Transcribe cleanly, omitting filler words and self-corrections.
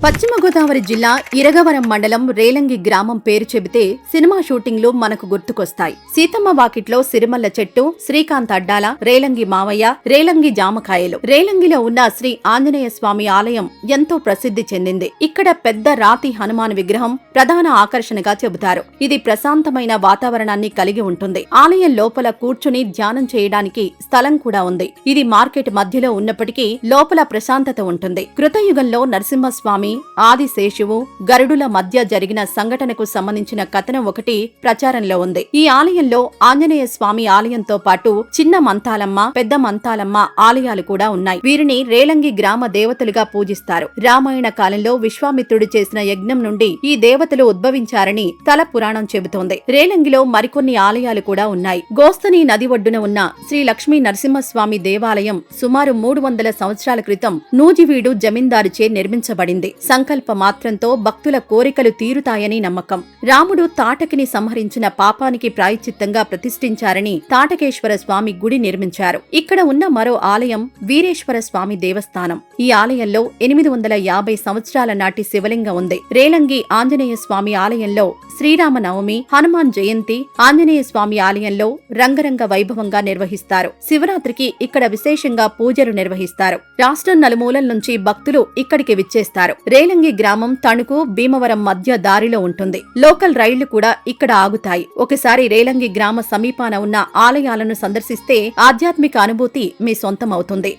పశ్చిమ గోదావరి జిల్లా ఇరగవరం మండలం రేలంగి గ్రామం పేరు చెబితే సినిమా షూటింగ్లు మనకు గుర్తుకొస్తాయి. సీతమ్మ వాకిట్లో సిరిమల్ల చెట్టు, శ్రీకాంత్ అడ్డాల, రేలంగి మావయ్య, రేలంగి జామకాయలు. రేలంగిలో ఉన్న శ్రీ ఆంజనేయ స్వామి ఆలయం ఎంతో ప్రసిద్ధి చెందింది. ఇక్కడ పెద్ద రాతి హనుమాన్ విగ్రహం ప్రధాన ఆకర్షణగా చెబుతారు. ఇది ప్రశాంతమైన వాతావరణాన్ని కలిగి ఉంటుంది. ఆలయం లోపల కూర్చుని ధ్యానం చేయడానికి స్థలం కూడా ఉంది. ఇది మార్కెట్ మధ్యలో ఉన్నప్పటికీ లోపల ప్రశాంతత ఉంటుంది. కృతయుగంలో నరసింహస్వామి, ఆదిశేషువు, గరుడుల మధ్య జరిగిన సంఘటనకు సంబంధించిన కథనం ఒకటి ప్రచారంలో ఉంది. ఈ ఆలయంలో ఆంజనేయ స్వామి ఆలయంతో పాటు చిన్న మంతాలమ్మ, పెద్ద మంతాలమ్మ ఆలయాలు కూడా ఉన్నాయి. వీరిని రేలంగి గ్రామ దేవతలుగా పూజిస్తారు. రామాయణ కాలంలో విశ్వామిత్రుడు చేసిన యజ్ఞం నుండి ఈ దేవతలు ఉద్భవించారని స్థల పురాణం చెబుతోంది. రేలంగిలో మరికొన్ని ఆలయాలు కూడా ఉన్నాయి. గోస్తని నది ఒడ్డున ఉన్న శ్రీ లక్ష్మీ నరసింహస్వామి దేవాలయం సుమారు 300 సంవత్సరాల క్రితం నూజివీడు జమీందారుచే నిర్మించబడింది. సంకల్ప మాత్రంతో భక్తుల కోరికలు తీరుతాయని నమ్మకం. రాముడు తాటకిని సంహరించిన పాపానికి ప్రాయశ్చిత్తంగా ప్రతిష్ఠించారని తాటకేశ్వర స్వామి గుడి నిర్మించారు. ఇక్కడ ఉన్న మరో ఆలయం వీరేశ్వర స్వామి దేవస్థానం. ఈ ఆలయంలో 850 సంవత్సరాల నాటి శివలింగం ఉంది. రేలంగి ఆంజనేయ స్వామి ఆలయంలో శ్రీరామనవమి, హనుమాన్ జయంతి, ఆంజనేయ స్వామి ఆలయంలో రంగరంగ వైభవంగా నిర్వహిస్తారు. శివరాత్రికి ఇక్కడ విశేషంగా పూజలు నిర్వహిస్తారు. రాష్ట్రం నలుమూలల నుంచి భక్తులు ఇక్కడికి విచ్చేస్తారు. రేలంగి గ్రామం తణుకు, భీమవరం మధ్య దారిలో ఉంటుంది. లోకల్ రైళ్లు కూడా ఇక్కడ ఆగుతాయి. ఒకసారి రేలంగి గ్రామ సమీపాన ఉన్న ఆలయాలను సందర్శిస్తే ఆధ్యాత్మిక అనుభూతి మీ సొంతం అవుతుంది.